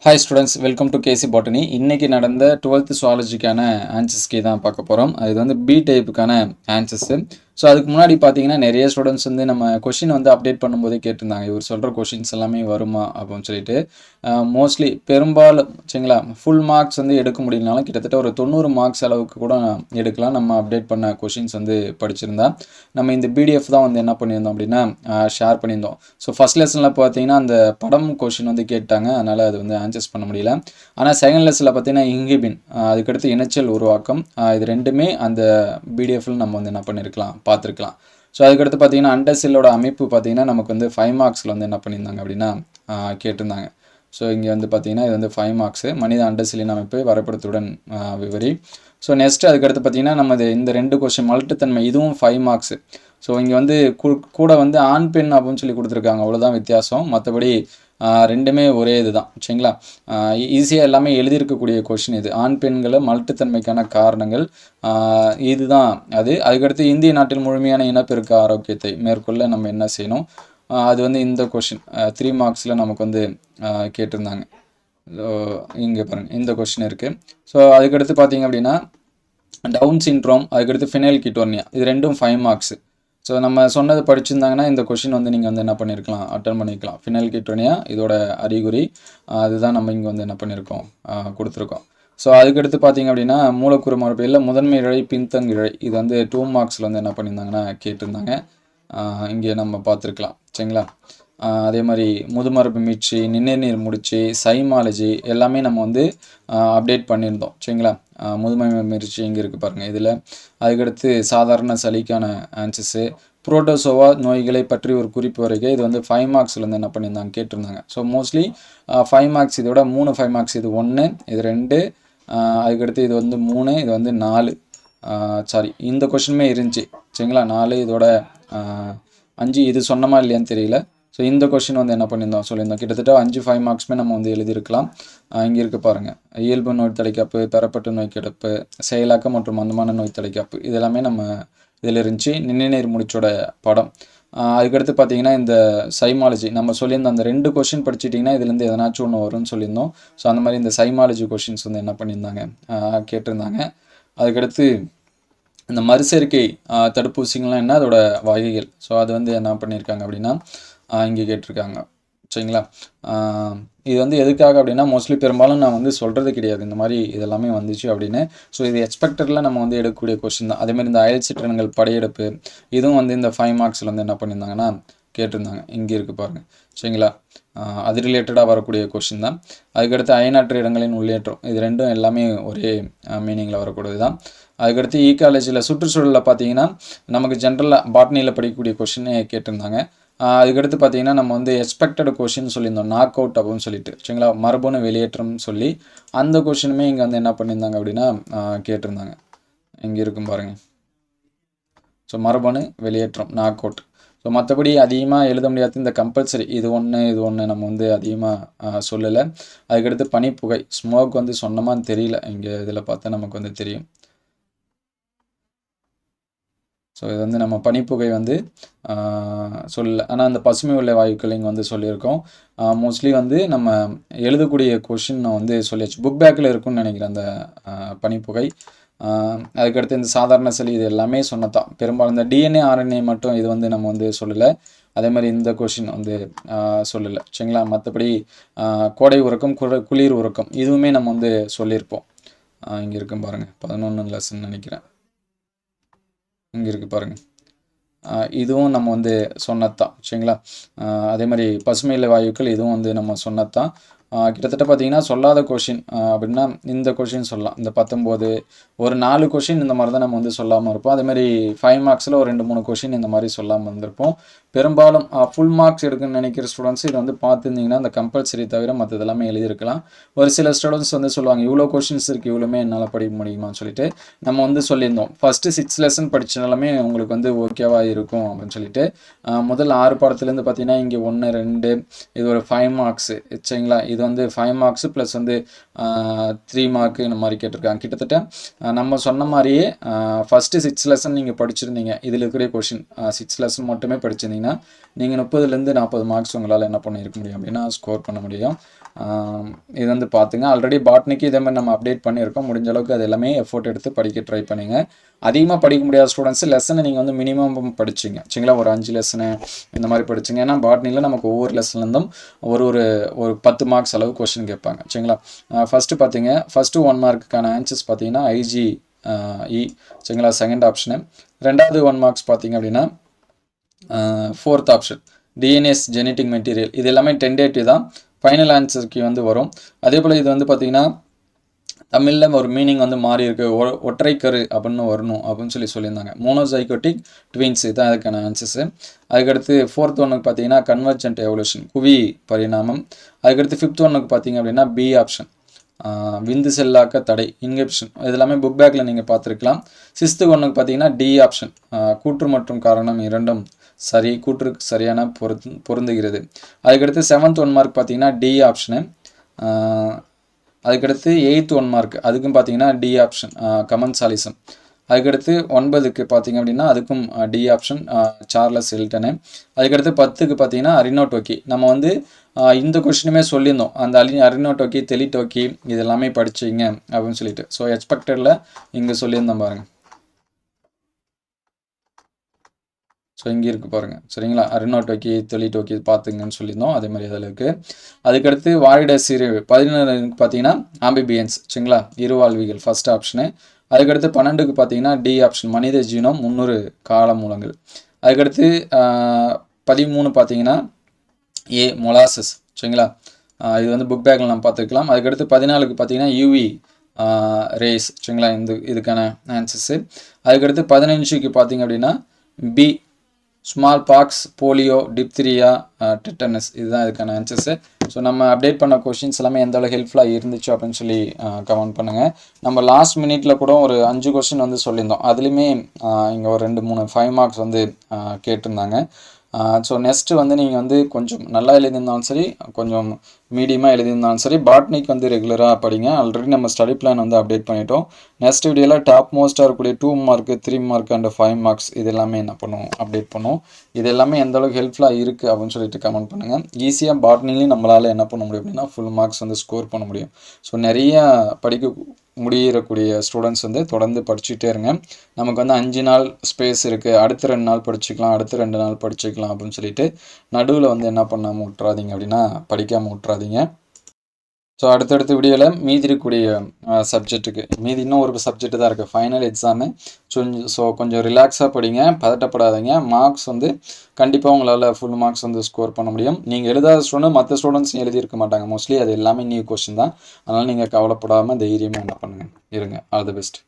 Hi students, welcome to KC botany. இன்னைக்கு நடந்த 12th சுவாலஜிக்கான answers key தான் பார்க்க போகிறோம். இது வந்து பி டைப்புக்கான ஆன்சர்ஸு. ஸோ அதுக்கு முன்னாடி பார்த்தீங்கன்னா நிறைய ஸ்டூடெண்ட்ஸ் வந்து நம்ம கொஷின் வந்து அப்டேட் பண்ணும்போதே கேட்டிருந்தாங்க, இவர் சொல்கிற கொஷின்ஸ் எல்லாமே வருமா அப்படின்னு சொல்லிட்டு. மோஸ்ட்லி பெரும்பாலும் சரிங்களா, ஃபுல் மார்க்ஸ் வந்து எடுக்க முடியலனாலும் கிட்டத்தட்ட ஒரு 90 மார்க்ஸ் அளவுக்கு கூட எடுக்கலாம் நம்ம அப்டேட் பண்ண கொஷின்ஸ் வந்து படிச்சிருந்தா. நம்ம இந்த பிடிஎஃப் தான் வந்து என்ன பண்ணியிருந்தோம் அப்படின்னா ஷேர் பண்ணியிருந்தோம். ஸோ ஃபஸ்ட் லெசனில் பார்த்தீங்கன்னா அந்த படம் கொஷின் வந்து கேட்டாங்க, அதனால் அது வந்து ஆன்சர்ஸ் பண்ண முடியல. ஆனால் செகண்ட் லெசனில் பார்த்தீங்கன்னா இன்ஹிபின், அதுக்கடுத்து இணைச்சல் உருவாக்கம், இது ரெண்டுமே அந்த பிடிஎஃப்ல நம்ம வந்து என்ன பண்ணியிருக்கலாம், பார்த்துருக்கலாம். ஸோ அதுக்கடுத்து பார்த்தீங்கன்னா அண்டர்செல்லோட அமைப்பு பார்த்தீங்கன்னா நமக்கு வந்து 5 மார்க்ஸில் வந்து என்ன பண்ணியிருந்தாங்க அப்படின்னா கேட்டிருந்தாங்க. ஸோ இங்கே வந்து பார்த்தீங்கன்னா இது வந்து 5 மார்க்ஸு, மனித அண்டர்செல்லின் அமைப்பு வரைபடத்துடன் விவரி. ஸோ நெக்ஸ்ட் அதுக்கடுத்து பார்த்தீங்கன்னா நம்ம இந்த ரெண்டு கொஸ்டின் மல்ட்டுத்தன்மை, இதுவும் 5 மார்க்ஸு. ஸோ இங்கே வந்து கூட வந்து ஆண் பெண் அப்படின்னு சொல்லி கொடுத்துருக்காங்க, அவ்வளோதான் வித்தியாசம். மற்றபடி ரெண்டுமே ஒரே இது தான் சரிங்களா. ஈஸியாக எல்லாமே எழுதியிருக்கக்கூடிய கொஷின் இது. ஆண் பெண்களை மல்ட்டுத்தன்மைக்கான காரணங்கள் இதுதான் அது. அதுக்கடுத்து இந்திய நாட்டில் முழுமையான இனப்பெருக்க ஆரோக்கியத்தை மேற்கொள்ள நம்ம என்ன செய்யணும், அது வந்து இந்த கொஷின் 3 மார்க்ஸில் நமக்கு வந்து கேட்டிருந்தாங்க. இங்கே பாருங்கள் இந்த கொஷின் இருக்குது. ஸோ அதுக்கடுத்து பார்த்தீங்க அப்படின்னா டவுன் சிண்ட்ரோம், அதுக்கடுத்து ஃபினைல் கிட்டோர்னியா, இது ரெண்டும் 5 மார்க்ஸு. ஸோ நம்ம சொன்னது படிச்சிருந்தாங்கன்னா இந்த கொஷின் வந்து நீங்கள் வந்து என்ன பண்ணியிருக்கலாம், அட்டன் பண்ணிக்கலாம். ஃபினைல் கிட்டோனியா இதோட அறிகுறி, அதுதான் நம்ம இங்கே வந்து என்ன பண்ணியிருக்கோம், கொடுத்துருக்கோம். ஸோ அதுக்கடுத்து பார்த்தீங்க அப்படின்னா மூலக்கூறு மரபியலில் முதன்மை இழை பின்தங்கு இழை, இது வந்து 2 மார்க்ஸில் வந்து என்ன பண்ணியிருந்தாங்கன்னா கேட்டிருந்தாங்க. இங்கே நம்ம பார்த்துருக்கலாம் சரிங்களா. அதே மாதிரி முதுமரபு மீட்சி, நிணநீர் முடிச்சு, சைமாலஜி எல்லாமே நம்ம வந்து அப்டேட் பண்ணியிருந்தோம் சரிங்களா. முதுமை மீட்சி இங்கே இருக்குது பாருங்கள் இதில். அதுக்கடுத்து சாதாரண சளிக்கான ஆன்சர்ஸு, புரோட்டோசோவா நோய்களை பற்றி ஒரு குறிப்பு வரைக்கும், இது வந்து 5 மார்க்ஸில் வந்து என்ன பண்ணியிருந்தாங்க கேட்டிருந்தாங்க. ஸோ மோஸ்ட்லி 5 மார்க்ஸ், இதோட 3 5 மார்க்ஸ், இது 1 இது 2, அதுக்கடுத்து இது வந்து 3 இது வந்து 4, சாரி இந்த கொஷினுமே இருந்துச்சு சரிங்களா. 4 இதோட 5, இது சொன்னமா இல்லையான்னு தெரியல. ஸோ இந்த கொஷின் வந்து என்ன பண்ணியிருந்தோம் சொல்லியிருந்தோம், கிட்டத்தட்ட 5 மார்க்ஸுமே நம்ம வந்து எழுதியிருக்கலாம். இங்கே இருக்க பாருங்கள், இயல்பு நோய் தடைக்காப்பு, தரப்பட்ட நோய் கிடப்பு, செயலாக்கம் மற்றும் மந்தமான நோய் தடைக்காப்பு, இதெல்லாமே நம்ம இதில் இருந்துச்சு. நிணநீர் முடிச்சோட படம். அதுக்கடுத்து பார்த்தீங்கன்னா இந்த சைமாலஜி நம்ம சொல்லியிருந்தோம், அந்த 2 கொஷின் படிச்சிட்டிங்கன்னா இதுலேருந்து எதனாச்சும் ஒன்று வரும்னு சொல்லியிருந்தோம். ஸோ அந்த மாதிரி இந்த சைமாலஜி கொஷின்ஸ் வந்து என்ன பண்ணியிருந்தாங்க கேட்டிருந்தாங்க. அதுக்கடுத்து இந்த மறுசேர்க்கை தடுப்பூசிகள்லாம் என்ன, அதோட வகைகள். ஸோ அது வந்து என்ன பண்ணியிருக்காங்க அப்படின்னா இங்கே கேட்டிருக்காங்க சரிங்களா. இது வந்து எதுக்காக அப்படின்னா மோஸ்ட்லி பெரும்பாலும் நான் வந்து சொல்கிறது கிடையாது இந்த மாதிரி இதெல்லாமே வந்துச்சு அப்படின்னு. ஸோ இது எக்ஸ்பெக்டடில் நம்ம வந்து எடுக்கக்கூடிய கொஸ்டின் தான். அதேமாதிரி இந்த அயல் சிற்றன்கள் படையெடுப்பு, இதுவும் வந்து இந்த 5 மார்க்ஸில் வந்து என்ன பண்ணியிருந்தாங்கன்னா கேட்டிருந்தாங்க. இங்கே இருக்குது பாருங்கள் சரிங்களா. அது ரிலேட்டடாக வரக்கூடிய கொஷின் தான். அதுக்கடுத்து அயனாற்று இடங்களின் உள்ளேற்றம், இது ரெண்டும் எல்லாமே ஒரே மீனிங்கில் வரக்கூடியது தான். அதுக்கடுத்து ஈகாலஜியில் சுற்றுச்சூழலில் பார்த்தீங்கன்னா நமக்கு ஜென்ரலாக பாட்னியில் படிக்கக்கூடிய கொஷினே கேட்டிருந்தாங்க. அதுக்கடுத்து பார்த்தீங்கன்னா நம்ம வந்து எக்ஸ்பெக்டட் கொஷின் சொல்லியிருந்தோம், நாக் அவுட் அப்படின்னு சொல்லிட்டு சரிங்களா, மரபணு வெளியேற்றம்னு சொல்லி அந்த கொஷினுமே இங்கே வந்து என்ன பண்ணியிருந்தாங்க அப்படின்னா கேட்டிருந்தாங்க. இங்கே இருக்கும் பாருங்கள். ஸோ மரபணு வெளியேற்றம் நாக் அவுட். ஸோ மற்றபடி அதிகமாக எழுத முடியாது, இந்த கம்பல்சரி இது ஒன்று நம்ம வந்து அதிகமாக சொல்லலை. அதுக்கடுத்து பனிப்புகை, ஸ்மோக் வந்து சொன்னமான்னு தெரியல, இங்கே இதில் பார்த்தா நமக்கு வந்து தெரியும். ஸோ இது வந்து நம்ம பனிப்புகை வந்து சொல்லலை, ஆனால் அந்த பசுமை உள்ள வாயுக்கள் இங்கே வந்து சொல்லியிருக்கோம். மோஸ்ட்லி வந்து நம்ம எழுதக்கூடிய கொஷின் வந்து சொல்லியாச்சு, புக் பேக்கில் இருக்குன்னு நினைக்கிறேன் அந்த பனிப்புகை. அதுக்கடுத்து இந்த சாதாரண சளி, இது எல்லாமே சொன்னதான். பெரும்பாலும் இந்த டிஎன்ஏ ஆர்என்ஏ மட்டும் இது வந்து நம்ம வந்து சொல்லலை. அதே மாதிரி இந்த கொஷின் வந்து சொல்லலை சரிங்களா. மற்றபடி கோடை உறக்கம், குளிர் உறக்கம், இதுவுமே நம்ம வந்து சொல்லியிருப்போம். இங்கே இருக்கும் பாருங்கள் 11 லெசன் நினைக்கிறேன், இங்கே இருக்குது பாருங்கள். இதுவும் நம்ம வந்து சொன்னதான் சரிங்களா. அதே மாதிரி பசுமையில்லை வாயுக்கள், இதுவும் வந்து நம்ம சொன்னதான். கிட்டத்தட்ட பார்த்தீங்கன்னா சொல்லாத கொஷின் அப்படின்னா இந்த கொஷின் சொல்லலாம். இந்த 19 ஒரு 4 கொஷின் இந்த மாதிரி தான் நம்ம வந்து சொல்லாமல் இருப்போம். அதேமாதிரி 5 மார்க்ஸில் ஒரு 2 3 கொஷின் இந்த மாதிரி சொல்லாமல் இருந்திருப்போம். பெரும்பாலும் ஃபுல் மார்க்ஸ் எடுக்குன்னு நினைக்கிற ஸ்டூடெண்ட்ஸ் இதை வந்து பார்த்துருந்தீங்கன்னா அந்த கம்பல்சரி தவிர மற்றது எல்லாமே எழுதியிருக்கலாம். ஒரு சில ஸ்டூடெண்ட்ஸ் வந்து சொல்லுவாங்க, இவ்வளோ கொஷின்ஸ் இருக்குது, இவ்வளோமே என்னால் படிக்க முடியுமான்னு சொல்லிட்டு. நம்ம வந்து சொல்லியிருந்தோம் ஃபஸ்ட்டு 6 லெசன் படித்தாலுமே உங்களுக்கு வந்து ஓகேவாக இருக்கும் அப்படின்னு சொல்லிட்டு. முதல் 6 பாடத்துலேருந்து பார்த்தீங்கன்னா இங்கே 1 2 இது ஒரு 5 மார்க்ஸு சரிங்களா. இது வந்து 5 மார்க்ஸு ப்ளஸ் வந்து 3 மார்க்கு இந்த மாதிரி கேட்டிருக்காங்க. கிட்டத்தட்ட நம்ம சொன்ன மாதிரியே ஃபஸ்ட்டு 6 லெசன் நீங்கள் படிச்சிருந்தீங்க, இதில் இருக்கிற கொஷின் 6 லெசன் மட்டுமே படிச்சிருந்தீங்கன்னா நீங்கள் 30லேருந்து 40 மார்க்ஸ் உங்களால் என்ன பண்ணியிருக்க முடியும் அப்படின்னா ஸ்கோர் பண்ண முடியும். இது வந்து பார்த்துங்க. ஆல்ரெடி பாட்னிக்கு இதே மாதிரி நம்ம அப்டேட் பண்ணியிருக்கோம். முடிஞ்ச அளவுக்கு அது எல்லாமே எஃபோர்ட் எடுத்து படிக்க ட்ரை பண்ணுங்க. அதிகமாக படிக்க முடியாத ஸ்டூடெண்ட்ஸ் லெசனை நீங்கள் வந்து மினிமம் படிச்சிங்க சரிங்களா. ஒரு 5 லெசனு இந்த மாதிரி படிச்சிங்க. ஏன்னா பாட்னியில் நமக்கு ஒவ்வொரு லெசன்லேருந்தும் ஒரு ஒரு ஒரு 10 மார்க்ஸ் அளவு கொஸ்டின் கேட்பாங்க சரிங்களா. ஃபஸ்ட்டு பார்த்தீங்க, ஃபஸ்ட்டு 1 மார்க்குக்கான ஆன்சர்ஸ் பார்த்தீங்கன்னா ஐஜி சரிங்களா, செகண்ட் ஆப்ஷனு. ரெண்டாவது 1 மார்க்ஸ் பார்த்தீங்க அப்படின்னா fourth option DNS genetic material. இது எல்லாமே டென்டேட்டிவ் தான், ஃபைனல் ஆன்சருக்கு வந்து வரும். அதே போல் இது வந்து பார்த்திங்கன்னா தமிழில் ஒரு மீனிங் வந்து மாறி இருக்கு, ஒற்றைக்கரு அப்படின்னு வரணும் அப்படின்னு சொல்லியிருந்தாங்க. மோனோசைகோட்டிக் ட்வின்ஸ் இதுதான் அதுக்கான ஆன்சர்ஸு. அதுக்கடுத்து ஃபோர்த் ஒன்னுக்கு பார்த்தீங்கன்னா கன்வர்ஜென்ட் எவல்யூஷன், குவி பரிணாமம். அதுக்கடுத்து ஃபிஃப்த் ஒன்னுக்கு பார்த்தீங்க அப்படின்னா பி ஆப்ஷன், விந்து செல்லாக்க தடை, இன்ஹிபிஷன். இது எல்லாமே புக் பேக்கில் நீங்கள் பார்த்துருக்கலாம். சிக்ஸ்த்து ஒன்னுக்கு பார்த்தீங்கன்னா டி ஆப்ஷன், கூற்று மற்றும் காரணம் இரண்டும் சரி, கூற்றுக்கு சரியான பொருந்துகிறது. அதுக்கடுத்து 7th 1 மார்க் பார்த்தீங்கன்னா டி ஆப்ஷனு. அதுக்கடுத்து 8th 1 மார்க் அதுக்கும் பார்த்தீங்கன்னா டி ஆப்ஷன், கமன்சாலிசம். அதுக்கடுத்து 9க்கு பார்த்தீங்க அப்படின்னா அதுக்கும் டி ஆப்ஷன், சார்லஸ் ஹில்டனு. அதுக்கடுத்து 10க்கு பார்த்தீங்கன்னா அரினோடோக்கி. நம்ம வந்து இந்த கொஸ்டினுமே சொல்லியிருந்தோம், அந்த அரினோடோக்கி தெலிடோக்கி இது எல்லாமே படிச்சிங்க அப்படின்னு சொல்லிட்டு. ஸோ எக்ஸ்பெக்டடில் இங்கே சொல்லியிருந்தோம் பாருங்கள். ஸோ இங்கே இருக்குது பாருங்கள் சரிங்களா. அரினோடோக்கி தெலிடோக்கி பார்த்துங்கன்னு சொல்லியிருந்தோம், அதே மாதிரி அதில் இருக்குது. அதுக்கடுத்து வாழிட சீரிழிவு 11 பார்த்தீங்கன்னா ஆம்பிபியன்ஸ் சரிங்களா, இருவாழ்விகள் ஃபஸ்ட் ஆப்ஷனு. அதுக்கடுத்து 12க்கு பார்த்தீங்கன்னா டி ஆப்ஷன், மனித ஜீனோம் 300 கால மூலங்கள். அதுக்கடுத்து 13 பார்த்தீங்கன்னா ஏ மொலாசஸ் சரிங்களா. இது வந்து புக் பேக்கில் நம்ம பார்த்துக்கலாம். அதுக்கடுத்து 14க்கு பார்த்தீங்கன்னா யூவி ரேஸ் சரிங்களா, இதுக்கான ஆன்சர்ஸு. அதுக்கடுத்து 15க்கு பார்த்தீங்க அப்படின்னா B smallpox, polio, diphtheria, tetanus இதுதான் இதுக்கான ஆன்சர்ஸு. ஸோ நம்ம அப்டேட் பண்ண கொஷின்ஸ் எல்லாமே எந்த அளவுக்கு ஹெல்ப்ஃபுல்லாக இருந்துச்சு அப்படின்னு சொல்லி கமெண்ட் பண்ணுங்கள். நம்ம லாஸ்ட் மினிட்ல கூட ஒரு 5 கொஸ்டின் வந்து சொல்லியிருந்தோம், அதுலேயுமே இங்கே ஒரு 2-3 5 மார்க்ஸ் வந்து கேட்டிருந்தாங்க. ஸோ நெக்ஸ்ட்டு வந்து நீங்கள் வந்து கொஞ்சம் நல்லா எழுதியிருந்தாலும் சரி, கொஞ்சம் மீடியமாக எழுதியிருந்தாலும் சரி, பாட்னிக் வந்து ரெகுலராக படிங்க. ஆல்ரெடி நம்ம ஸ்டடி பிளான் வந்து அப்டேட் பண்ணிட்டோம். நெக்ஸ்ட் வீடியோவில் டாப் மோஸ்ட்டாக இருக்கக்கூடிய 2 மார்க்கு 3 மார்க் அண்ட் 5 மார்க்ஸ் இது எல்லாமே என்ன பண்ணுவோம், அப்டேட் பண்ணுவோம். இது எல்லாமே எந்த அளவுக்கு ஹெல்ப்ஃபுல்லாக இருக்குது அப்படின்னு சொல்லிட்டு கமெண்ட் பண்ணுங்கள். ஈஸியாக பாட்னிலையும் நம்மளால் என்ன பண்ண முடியும் அப்படின்னா ஃபுல் மார்க்ஸ் வந்து ஸ்கோர் பண்ண முடியும். ஸோ நிறைய படிக்க முடியக்கூடிய ஸ்டூடெண்ட்ஸ் வந்து தொடர்ந்து படிச்சுட்டே இருங்க. நமக்கு வந்து 5 நாள் ஸ்பேஸ் இருக்குது, அடுத்த 2 நாள் படிச்சுக்கலாம், அடுத்த 2 நாள் படிச்சுக்கலாம் அப்படின்னு சொல்லிட்டு நடுவில் வந்து என்ன பண்ணாமல் விட்றாதீங்க அப்படின்னா படிக்காமல் விட்றாதீங்க. ஸோ அடுத்தடுத்த வீடியோவில் மீதி இருக்கக்கூடிய சப்ஜெக்ட்டுக்கு மீதி இன்னும் ஒரு சப்ஜெக்ட் தான் இருக்குது, ஃபைனல் எக்ஸாமு. ஸோ கொஞ்சம் ரிலாக்ஸாக படிங்க, பதட்டப்படாதீங்க. மார்க்ஸ் வந்து கண்டிப்பாக உங்களால் ஃபுல் மார்க்ஸ் வந்து ஸ்கோர் பண்ண முடியும். நீங்கள் எழுதாத ஸ்டூடெண்ட் மற்ற ஸ்டூடெண்ட்ஸ் எழுதியிருக்க மாட்டாங்க, மோஸ்ட்லி அது எல்லாமே நியூ கொஸ்டின் தான். அதனால் நீங்கள் கவலைப்படாமல் தைரியமாக என்ன பண்ணுங்கள் இருங்க. All the best.